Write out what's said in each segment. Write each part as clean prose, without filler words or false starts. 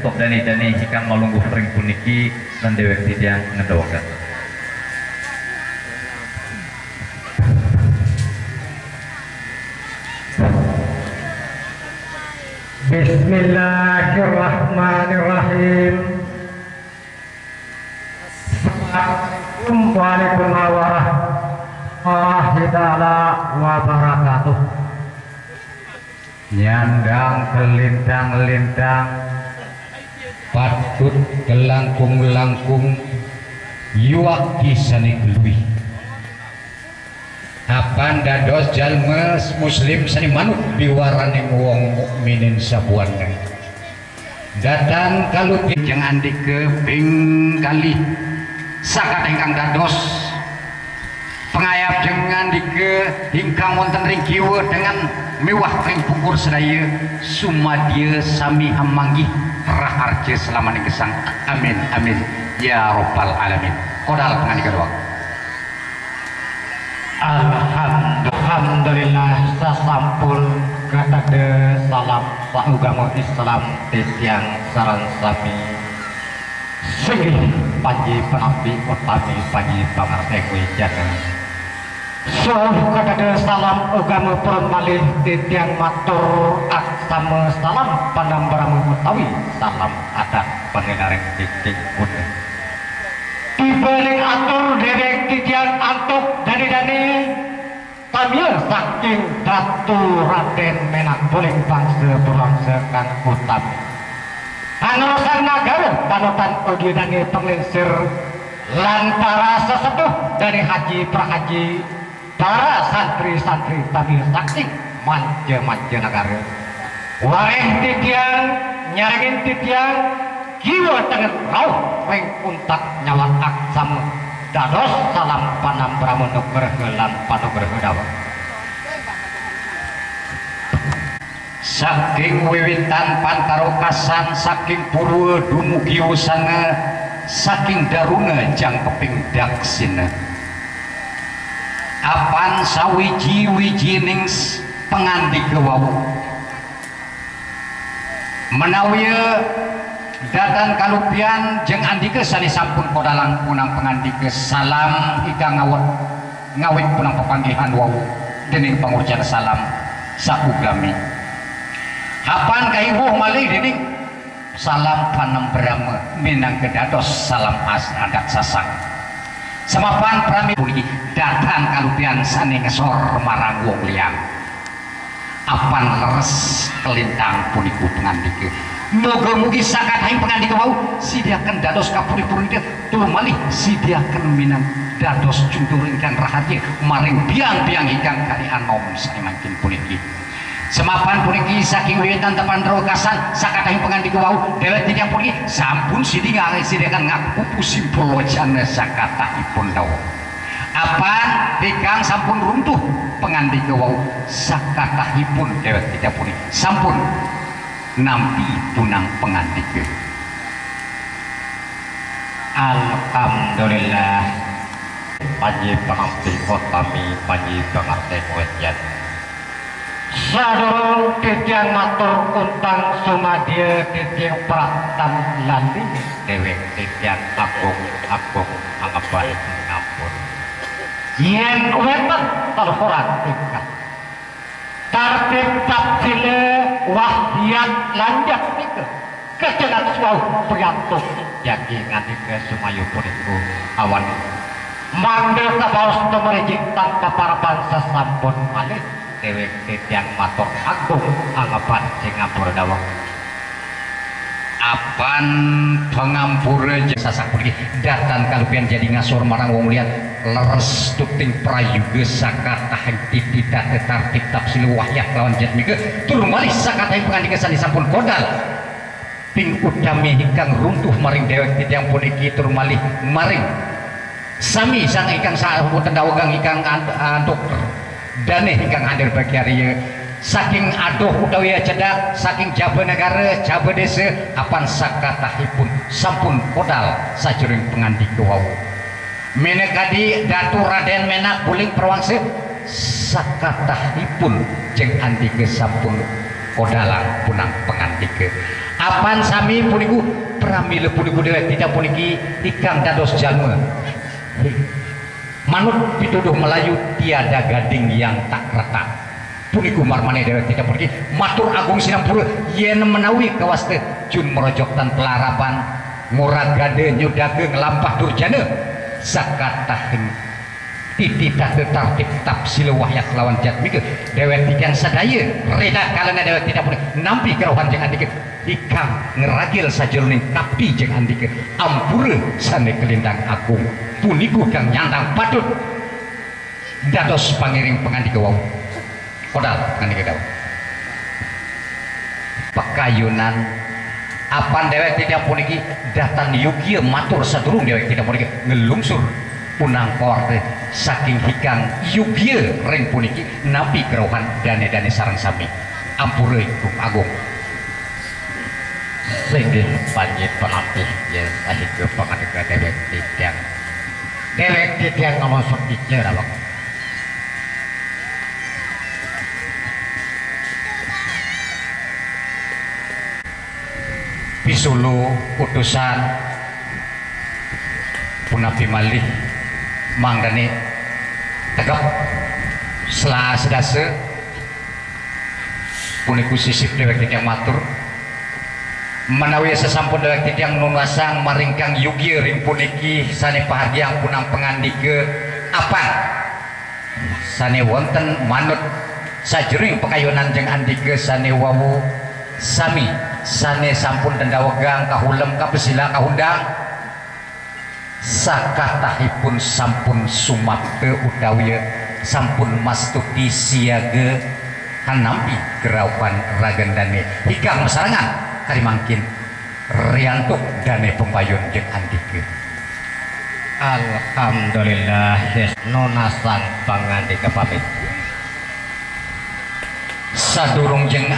stop dani hikang malungguh ring puniki dan dewek tidiang ngedawakan. Bismillahirrahmanirrahim. Assalamualaikum warahmatullahi wabarakatuh. Nyandang kelintang-lintang patut gelangkung-gelangkung yuak kisani gelui apan dados jalma muslim sani manuk biwarani wong mukminin sabuana datang kalupi jangan dikeping kali sakat ingkang dados pengayap dengan dike hingkang wonten ring kiwa dengan mewah ring pukur sedaya sumadya sami hamanggih raharja selama gesang amin amin ya rabbal alamin. Kodal pengandika doa. Alhamdulillah sasampun katade salam saugama Islam titiang saran sami singih panji penapi utami panji pangartek wijana soh katade salam agama purun malih titiang matur aksama salam panambarama utawi salam adat pengenarek titik kuning dibanding atur derek titiang antuk dani-dani tamil saking Datu Raden Menak Boling bangsa berangsa kang utami anusan nagara panutan ugi dani penglingsir lan para sesepuh dari haji prahaji para santri-santri tamil saking manja-manja negara wareh titiang nyarengin titiang jiwa dengan rauh ring untak nyawa aksam dados salam panambrama nugraha lan panugraha dawa saking wiwitan pantarokasan saking purwa dumugi usana saking daruna jangkeping daksina apan sawiji-wijining pangandika wau menawi datan kalupian jeung andika sani sampun kodalang punang pangandika salam ikang ngawit punang pepanggihan wau dening pangucan salam saugami hapan kaibuh malih dening salam panambrama minang kedados salam adat sasak samapan prami puji datan kalupian sani ngesor marang wong liang apan leres kelintang puniku pangandika moga-mugi sakat haing pangandika wau sidiakeun dados kapuri-puri dia tuluy malih sidiakeun minang dados juntur ingkang rahaja maring biang-biang ingkang kalihan nom sani mangkin puniki semapan puniki saking wiwitan tepanrokasan sakat haing pangandika wau dewek titiang puniki sampun sidiakeun ngakupu simpul wacana sakatahipun dawa apan dikang sampun runtuh pangandika wau sakatahipun dewek titiang puniki sampun nampi punang pengandika. Alhamdulillah panji pengampi utami panji pengartek wajat sadurung titiang matur kuntang sumadya titiang pratan lali dewek titiang agung angapan ngampun yen weten terhorat tingkat tartib tapsile wahdiat lanjak nika kecengat suau priantuk yaki ngandika sumayu puniku awan manggil kabaos temerejik tanpa parapan sesampun malih dewek titiang matur agung anggapan singapura dawang apan pengampura sasak pergi datan kalupian jadi ngasor marang wong liat leres tuting prayuga sakatah titita tetartib tapsil wahyah lawan jatmika tur malih sakatah pangandika sani sampun kodal ping utami hingkang runtuh maring dewek titiang puniki tur malih maring sami sang ingkang sahutan dawagang ingkang dokter dane ingkang hadir bagi hari saking aduh utawi cedak saking jaba negara jaba desa apan sakatahipun sampun kodal sajering pangandika wau menekadi Datu Raden Menak Boling Perwangsa sakatahipun jeung andika sampun kodalang punang pangandika Apan sami puniku pramila puniku dewek tidak puniki ikang dados jalma. Manut pituduh Melayu tiada gading yang tak retak. Puniku marmane dewek tidak puniki matur agung sinampura yen menawi kawaste jun merojoktan pelarapan nguragade nyudage ngelampah durjana sakataheun titita tertib tapsil wahyat lawan jatmikeun dewek titian sadaya reda kalana dewek tidak puniki nampi kerohan jeung andikeun ikang ngeragil sajeroning kapti jeung andikeun ampura sane kelintang agung puniku kang nyandang patut dados pangiring pangandika wau kodal pangandika dawa pakayunan apan dewek tidak puniki datan yugia matur sadurung dewek tidak puniki ngelungsur punang korte saking hikang yugia ring puniki napi kerohan dane-dane sareng sami ampura ikung agung Singgih panjit pengatih ya sahih ke pangandika dewek titiang ngomong ieu rawak pisulu utusan punapi malih mangdane tegap selah sedase puniku sisip dewek titiang matur menawi sesampun dewek titiang nunuasang maringkang yugi ring puniki sane pahargyang punang pangandika apan sane wonten manut sajering pakayunan jeung andika sane wawu sami sane sampun dendawegang kahulem kapesila kahundang sakatahipun sampun sumapte utawi sampun mastuti siaga hanampi gerawan ragendane hikang masarangan karimangkin riantuk dane pembayun jeung andike alhamdulillah nunasan pangandika pamit sadurung jeung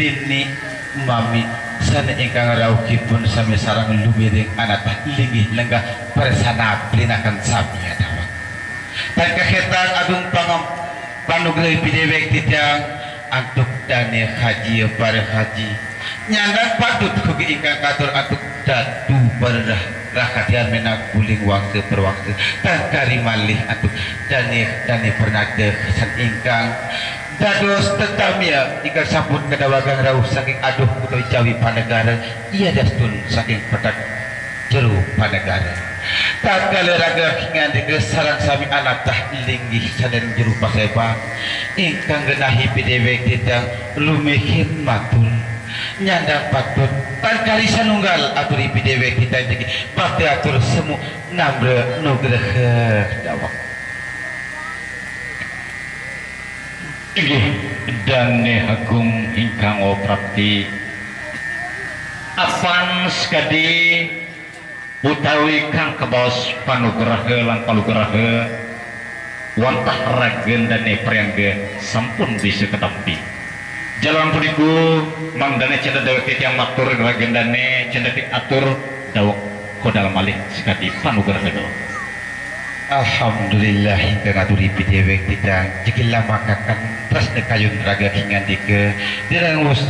lini mami sana ingkang rawuhipun sami sareng lumiring anatah linggih lenggah persana plinakan sami adawa tan kahetan adung panugrahi pidewek titiang antuk dane haji para haji nyandang patut kugi ingkang katur antuk datu berdah rakatian menak guling waktu per waktu tan kari malih antuk dane pernaga kesan ingkang dados tetamia jika sampun kedawagang rauh saking aduh utawi jawi panegara ia dastun saking petak jeru panegara tak kala raga hingan sarang sami anak tah linggih saden jeru paseba ingkang genahi pidewek titang lumihin matul nyandang patut tan kali sanunggal aturi pidewek kita jadi bakti atur semu namre nugraha dawak inggih dane agung ingkang oprapti apan sekadi utawi kang kebaos panugraha lan palugraha wantah ragen dane priangga sampun bisa ketampi jalan puniku mang dane cendet dewek titiang matur ragen dane cendet atur dawak kodal malih sekadi panugraha dawak. Alhamdulillah hingga ngaturi pidewek titang jika lama kakan terus nekayun raga hingan dike dirangus